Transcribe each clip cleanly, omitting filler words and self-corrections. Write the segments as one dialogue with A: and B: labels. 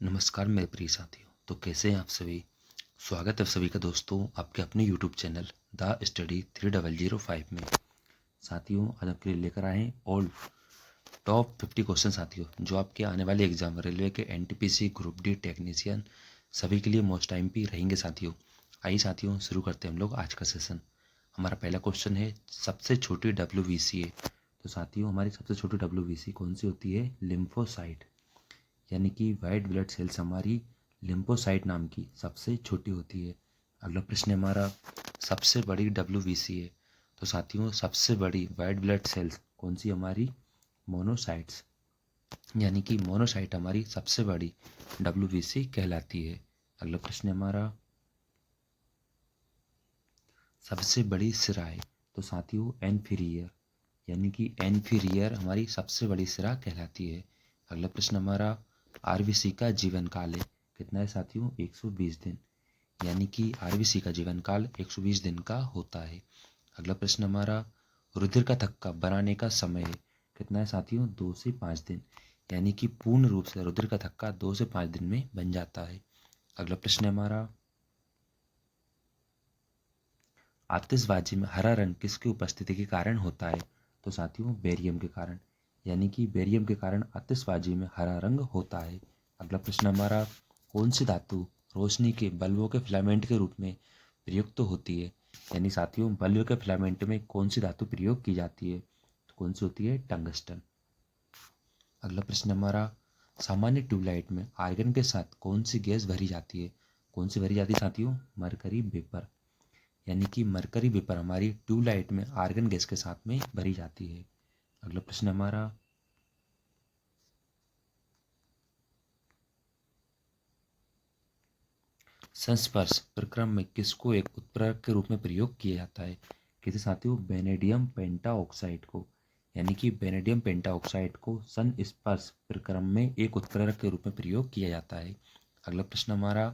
A: नमस्कार मेरे प्रिय साथियों। तो कैसे हैं आप सभी। स्वागत है सभी का दोस्तों आपके अपने यूट्यूब चैनल द स्टडी 3005 में। साथियों आज आपके लिए लेकर आए हैं ऑल टॉप 50 क्वेश्चन साथियों, जो आपके आने वाले एग्जाम रेलवे के एनटीपीसी ग्रुप डी टेक्नीशियन सभी के लिए मोस्ट टाइम पे रहेंगे साथियों। आइए साथियों शुरू करते हैं हम लोग आज का सेशन। हमारा पहला क्वेश्चन है सबसे छोटी WBC। तो साथियों हमारी सबसे छोटी WBC कौन सी होती है? लिम्फोसाइट, यानी कि वाइट ब्लड सेल्स हमारी लिम्फोसाइट नाम की सबसे छोटी होती है। अगला प्रश्न हमारा सबसे बड़ी WBC है। तो साथियों सबसे बड़ी वाइट ब्लड सेल्स कौन सी हमारी? मोनोसाइट्स, यानी कि मोनोसाइट हमारी सबसे बड़ी WBC कहलाती है। अगला प्रश्न हमारा सबसे बड़ी सिरा है। तो साथियों एनफीरियर, यानी कि एनफीरियर हमारी सबसे बड़ी सिरा कहलाती है। अगला प्रश्न हमारा आरबीसी का जीवन काल है। कितना है साथियों? 120 दिन, यानी कि आरबीसी का जीवन काल 120 दिन का होता है। अगला प्रश्न हमारा रुधिर का थक्का बनाने का समय है। कितना है साथियों? 2 से 5 दिन, यानी कि पूर्ण रूप से रुधिर का थक्का 2 से 5 दिन में बन जाता है। अगला प्रश्न हमारा आतिशबाजी में हरा रंग किसकी उपस्थिति के कारण होता है? तो साथियों बेरियम के कारण, यानी कि बेरियम के कारण आतिशबाजी में हरा रंग होता है। अगला प्रश्न हमारा कौन सी धातु रोशनी के बल्बों के फिलामेंट के रूप में प्रयुक्त होती है? यानी साथियों बल्ब के फिलामेंट में कौन सी धातु प्रयोग की जाती है? तो कौन सी होती है? टंगस्टन। अगला प्रश्न हमारा सामान्य ट्यूबलाइट में आर्गन के साथ कौन सी गैस भरी जाती है? कौन सी भरी जाती है साथियों? मरकरी वेपर, यानी कि मरकरी वेपर हमारी ट्यूबलाइट में आर्गन गैस के साथ में भरी जाती है। अगला प्रश्न हमारा संस्पर्श प्रक्रम में किसको एक उत्प्रेरक के रूप में प्रयोग किया जाता है? किसे साथियों? बेनेडियम पेंटा ऑक्साइड को, यानी कि बेनेडियम पेंटा ऑक्साइड को संस्पर्श प्रक्रम में एक उत्प्रेरक के रूप में प्रयोग किया जाता है। अगला प्रश्न हमारा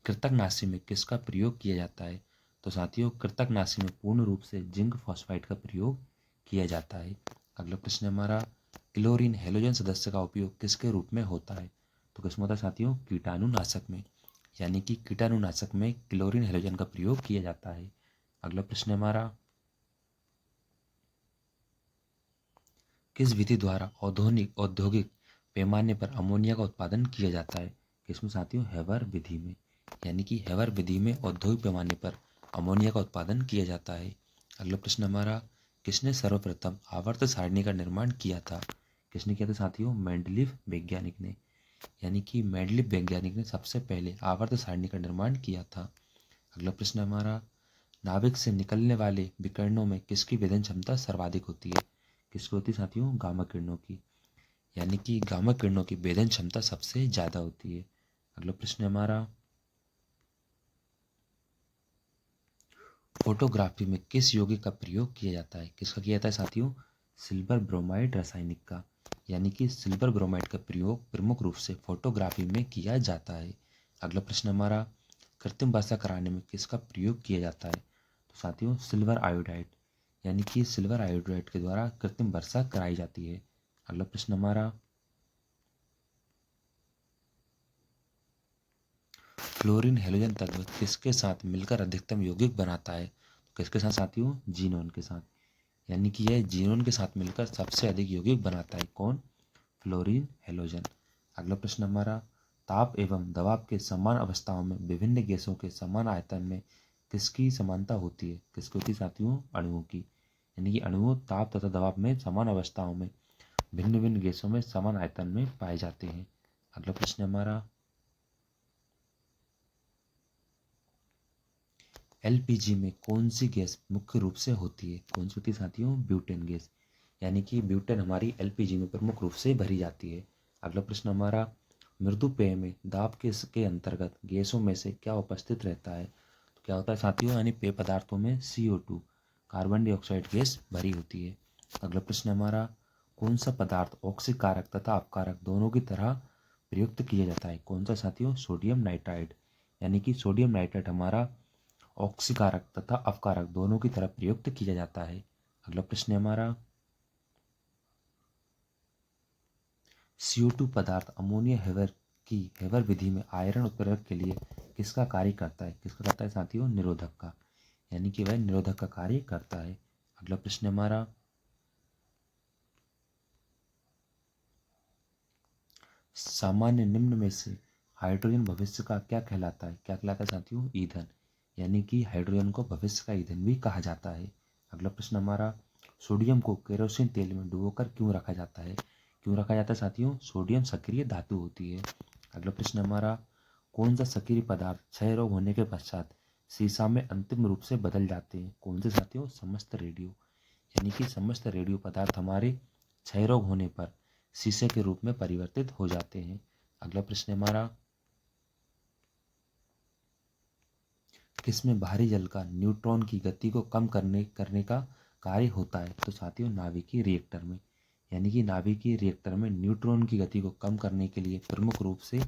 A: कृतकनाशी में किसका प्रयोग किया जाता है? तो साथियों कृतकनाशी में पूर्ण रूप से जिंक फॉस्फाइड का प्रयोग किया जाता है। अगला प्रश्न हमारा क्लोरीन हेलोजन सदस्य का उपयोग किसके रूप में होता है? तो किसमें होता है साथियों? कीटाणुनाशक में, यानी कि कीटाणुनाशक में क्लोरीन हेलोजन का प्रयोग किया जाता है। अगला प्रश्न हमारा किस विधि द्वारा औद्योगिक पैमाने पर अमोनिया का उत्पादन किया जाता है? किसमें साथियों? हेवर विधि में, यानी कि हेवर विधि में औद्योगिक पैमाने पर अमोनिया का उत्पादन किया जाता है। अगला प्रश्न हमारा किसने सर्वप्रथम आवर्त सारणी का निर्माण किया था? किसने किया था साथियों? मेंडलीव वैज्ञानिक ने, यानी कि मेंडलीव वैज्ञानिक ने सबसे पहले आवर्त सारणी का निर्माण किया था। अगला प्रश्न हमारा नाभिक से निकलने वाले विकिरणों में किसकी वेदन क्षमता सर्वाधिक होती है? किसकी होती है साथियों? गामा किरणों की, यानी कि गामा किरणों की वेदन क्षमता सबसे ज्यादा होती है। अगला प्रश्न हमारा फोटोग्राफी में किस यौगिक का प्रयोग किया जाता है? किसका किया जाता है साथियों? सिल्वर ब्रोमाइड रासायनिक का, यानी कि सिल्वर ब्रोमाइड का प्रयोग प्रमुख रूप से फोटोग्राफी में किया जाता है। अगला प्रश्न हमारा कृत्रिम वर्षा कराने में किसका प्रयोग किया जाता है? तो साथियों सिल्वर आयोडाइड, यानी कि सिल्वर आयोडाइड के द्वारा कृत्रिम वर्षा कराई जाती है। अगला प्रश्न हमारा फ्लोरीन हेलोजन तत्व किसके साथ मिलकर अधिकतम यौगिक बनाता है? तो किसके साथ साथियों? जीनोन के साथ, यानी कि यह जीनोन के साथ मिलकर सबसे अधिक यौगिक बनाता है। कौन? Fluorine halogen. अगला प्रश्न हमारा ताप एवं दबाव के समान अवस्थाओं में विभिन्न गैसों के समान आयतन में किसकी समानता होती है? किसकी होती है साथियों? अणुओं की, यानी कि अणुओं ताप तथा दबाव में समान अवस्थाओं में भिन्न भिन्न गैसों में समान आयतन में पाए जाते हैं। अगला प्रश्न हमारा एलपीजी में कौन सी गैस मुख्य रूप से होती है? कौन सी होती है साथियों? ब्यूटेन गैस, यानी कि ब्यूटेन हमारी एलपीजी में प्रमुख रूप से भरी जाती है। अगला प्रश्न हमारा मृदु पेय में दाब के अंतर्गत गैसों में से क्या उपस्थित रहता है? तो क्या होता है साथियों? यानी पेय पदार्थों में CO2 कार्बन डाइऑक्साइड गैस भरी होती है। अगला प्रश्न हमारा कौन सा पदार्थ ऑक्सीकारक तथा अपकारक दोनों की तरह प्रयुक्त किया जाता है? कौन सा साथियों? सोडियम नाइट्राइड, यानी कि सोडियम नाइट्राइड हमारा ऑक्सीकारक तथा अपकारक दोनों की तरफ प्रयुक्त किया जाता है। अगला प्रश्न है हमारा CO2 पदार्थ अमोनिया हेवर कि हेवर विधि में आयरन उत्प्रेरक के लिए किसका कार्य करता है? किसका करता है साथियों? निरोधक का, यानी कि वह निरोधक का कार्य करता है। अगला प्रश्न हमारा, सामान्य निम्न में से हाइड्रोजन भविष्य का क्या कहलाता है? क्या कहलाता है साथियों? ईंधन, यानी कि हाइड्रोजन को भविष्य का ईंधन भी कहा जाता है। अगला प्रश्न हमारा, सोडियम को केरोसिन तेल में डुबोकर क्यों रखा जाता है? क्यों रखा जाता है साथियों? सोडियम सक्रिय धातु होती है। अगला प्रश्न हमारा, कौन सा सक्रिय पदार्थ क्षय रोग होने के पश्चात सीसा में अंतिम रूप से बदल जाते हैं? कौन से साथियों? समस्त रेडियो, यानी कि समस्त रेडियो पदार्थ हमारे क्षय रोग होने पर शीशे के रूप में परिवर्तित हो जाते हैं। अगला प्रश्न हमारा, किसमें भारी जल का न्यूट्रॉन की गति को कम करने का कार्य होता है? तो साथियों नाभिकीय रिएक्टर में, यानी कि नाभिकीय रिएक्टर में न्यूट्रॉन की गति को कम करने के लिए प्रमुख रूप से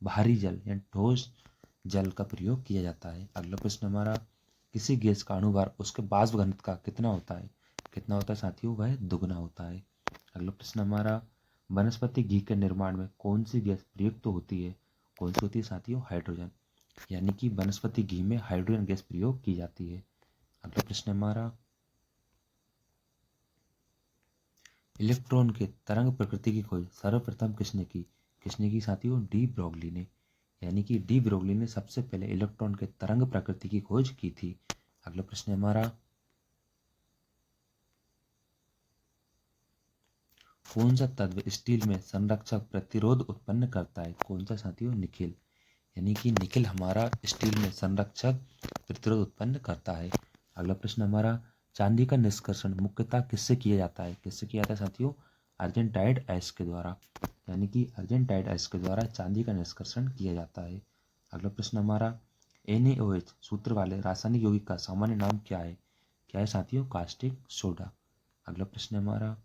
A: भारी जल या ठोस जल का प्रयोग किया जाता है। अगला प्रश्न हमारा, किसी गैस का अणुभार उसके वाष्प घनत्व का कितना होता है? कितना होता है साथियों? वह दुगना होता है। अगला प्रश्न हमारा, वनस्पति घी के निर्माण में कौन सी गैस प्रयुक्त होती है? कौन सी होती है साथियों? हाइड्रोजन, यानी कि वनस्पति घी में हाइड्रोजन गैस प्रयोग की जाती है। अगला प्रश्न हमारा, इलेक्ट्रॉन के तरंग प्रकृति की खोज सर्वप्रथम किसने की? किसने की साथियों? डी ब्रोगली ने, यानी कि डी ब्रोगली ने सबसे पहले इलेक्ट्रॉन के तरंग प्रकृति की खोज की थी। अगला प्रश्न हमारा, कौन सा तत्व स्टील में संरक्षक प्रतिरोध उत्पन्न करता है? कौन सा साथियों? निकेल, यानी कि निकेल हमारा स्टील में संरक्षक प्रतिरोध उत्पन्न करता है। अगला प्रश्न हमारा, चांदी का निष्कर्षण मुख्यतः किससे किया जाता है? किससे किया जाता है साथियों? अर्जेंटाइड ऐश के द्वारा, यानी कि अर्जेंटाइड ऐश के द्वारा चांदी का निष्कर्षण किया जाता है। अगला प्रश्न हमारा, NaOH सूत्र वाले रासायनिक यौगिक का सामान्य नाम क्या है? क्या है साथियों? Caustic soda. अगला प्रश्न हमारा,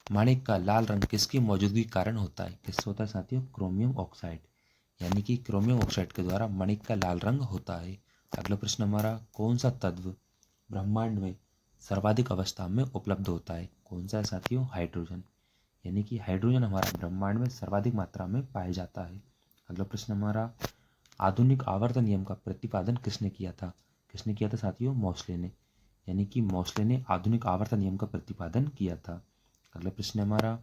A: माणिक का लाल रंग किसकी मौजूदगी के कारण होता है? किससे होता है साथियों? क्रोमियम ऑक्साइड, यानी कि क्रोमियम ऑक्साइड के द्वारा माणिक का लाल रंग होता है। अगला प्रश्न हमारा, कौन सा तत्व ब्रह्मांड में सर्वाधिक अवस्था में उपलब्ध होता है? कौन सा है साथियों? हाइड्रोजन, यानी कि हाइड्रोजन हमारा ब्रह्मांड में सर्वाधिक मात्रा में पाया जाता है। अगला प्रश्न हमारा, आधुनिक आवर्तन नियम का प्रतिपादन किसने किया था? किसने किया था साथियों? मोसले ने, यानी कि मोसले ने आधुनिक आवर्तन नियम का प्रतिपादन किया था। अगला प्रश्न हमारा,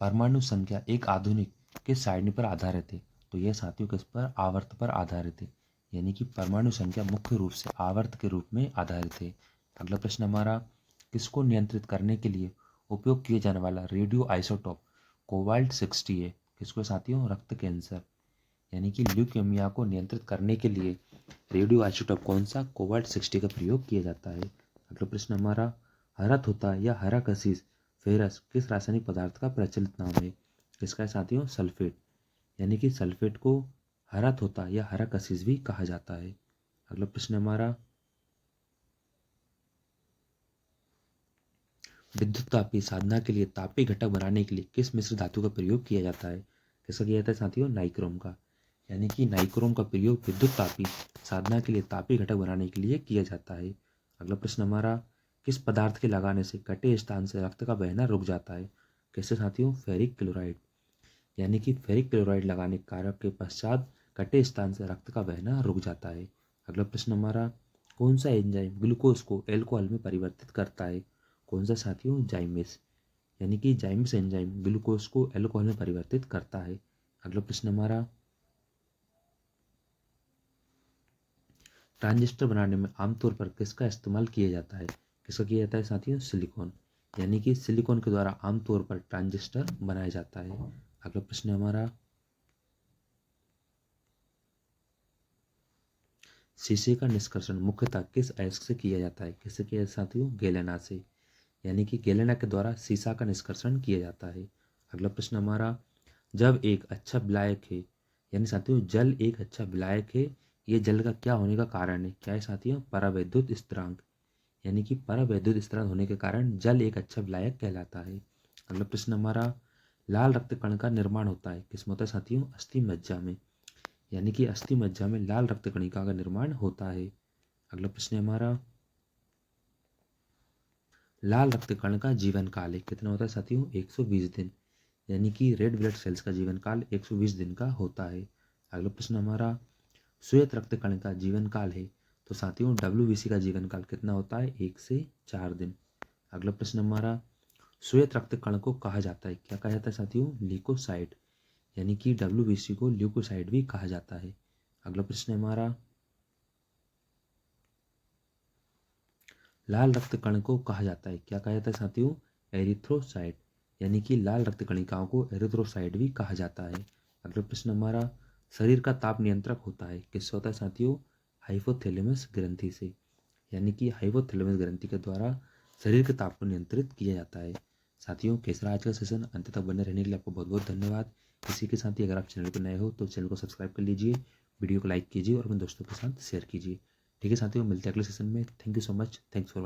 A: परमाणु संख्या एक आधुनिक किस सारणी पर आधारित है? तो यह साथियों किस पर? आवर्त पर आधारित है, यानी कि परमाणु संख्या मुख्य रूप से आवर्त के रूप में आधारित है। अगला प्रश्न हमारा, किसको नियंत्रित करने के लिए उपयोग किए जाने वाला रेडियो आइसोटोप कोबाल्ट 60 है? किसको साथियों? रक्त कैंसर, यानी कि ल्यूकेमिया को नियंत्रित करने के लिए रेडियो आइसोटोप कौन सा? कोबाल्ट 60 का प्रयोग किया जाता है। अगला प्रश्न हमारा, हरा धोता या हरा कशिश फेरस किस रासायनिक पदार्थ का प्रचलित नाम है? किसका है साथियों? सल्फेट, यानी कि सल्फेट को हरा धोता या हरा कशिश भी कहा जाता है। अगला प्रश्न हमारा, विद्युत तापी साधना के लिए तापी घटक बनाने के लिए किस मिश्र धातु का प्रयोग किया जाता है? किसका किया जाता है साथियों? नाइक्रोम का, यानी कि नाइक्रोम का प्रयोग विद्युत तापी साधना के लिए तापी घटक बनाने के लिए किया जाता है। अगला प्रश्न हमारा, किस पदार्थ के लगाने से कटे स्थान से रक्त का बहना रुक जाता है? किससे साथियों? फेरिक क्लोराइड, यानी कि फेरिक क्लोराइड लगाने कारक के पश्चात कटे स्थान से रक्त का बहना रुक जाता है। अगला प्रश्न हमारा, कौन सा एंजाइम ग्लूकोज को एल्कोहल में परिवर्तित करता है? कौन सा साथियों? जाइमिस, यानी कि जाइमिस एंजाइम ग्लूकोज को एल्कोहल में परिवर्तित करता है। अगला प्रश्न हमारा, ट्रांजिस्टर बनाने में आमतौर पर किसका इस्तेमाल किया जाता है? किसका किया जाता है साथियों? सिलिकॉन, यानी कि सिलिकॉन के द्वारा आमतौर पर ट्रांजिस्टर बनाया जाता है। अगला प्रश्न हमारा, शीशे का निष्कर्षण मुख्यतः किस अयस्क से किया जाता है? किससे किया जाता है साथियों? गैलेना से, यानी कि गैलेना के द्वारा शीशा का निष्कर्षण किया जाता है। अगला प्रश्न हमारा, जब एक अच्छा विलायक है, यानी साथियों जल एक अच्छा विलायक है, ये जल का क्या होने का कारण है? क्या है साथियों? परावैद्युत स्थिरांक, यानी कि परावैद्युत स्थिरांक होने के कारण जल एक अच्छा विलायक कहलाता है। अगला प्रश्न हमारा, लाल रक्त कण का निर्माण होता है किसमें होता है साथियों? अस्थि मज्जा में, यानी कि अस्थि मज्जा में लाल रक्त कणिका का निर्माण होता है। अगला प्रश्न है हमारा, लाल रक्त कण का जीवन काल है कितना होता है साथियों? 120 दिन। यानी कि रेड ब्लड सेल्स का जीवन काल 120 दिन का होता है। अगला प्रश्न हमारा, श्वेत रक्त कण का जीवन काल है तो साथियों WBC का जीवन काल कितना होता है? 1 से 4 दिन। अगला प्रश्न हमारा, श्वेत रक्त कण को कहा जाता है, क्या कहा जाता है साथियों? ल्यूकोसाइट। यानी कि WBC को ल्यूकोसाइट भी कहा जाता है। अगला प्रश्न है हमारा, लाल रक्त कण को कहा जाता है, क्या कहा जाता है साथियों? एरिथ्रोसाइट। यानी कि लाल रक्त कणिकाओं को एरिथ्रोसाइट भी कहा जाता है। अगला प्रश्न हमारा, शरीर का ताप नियंत्रक होता है, किससे होता है साथियों? हाइपोथैलेमस ग्रंथि से। यानी कि हाइपोथैलेमस ग्रंथि के द्वारा शरीर के ताप को नियंत्रित किया जाता है। साथियों कैसा आज का सेशन? अंत तक बने रहने के लिए आपको बहुत बहुत धन्यवाद। इसी के साथ ही अगर आप चैनल पर नए हो तो चैनल को सब्सक्राइब कर लीजिए, वीडियो को लाइक कीजिए और अपने दोस्तों के साथ शेयर कीजिए। ठीक है साथियों, मिलते हैं अगले सेशन में। Thank you so much. Thanks for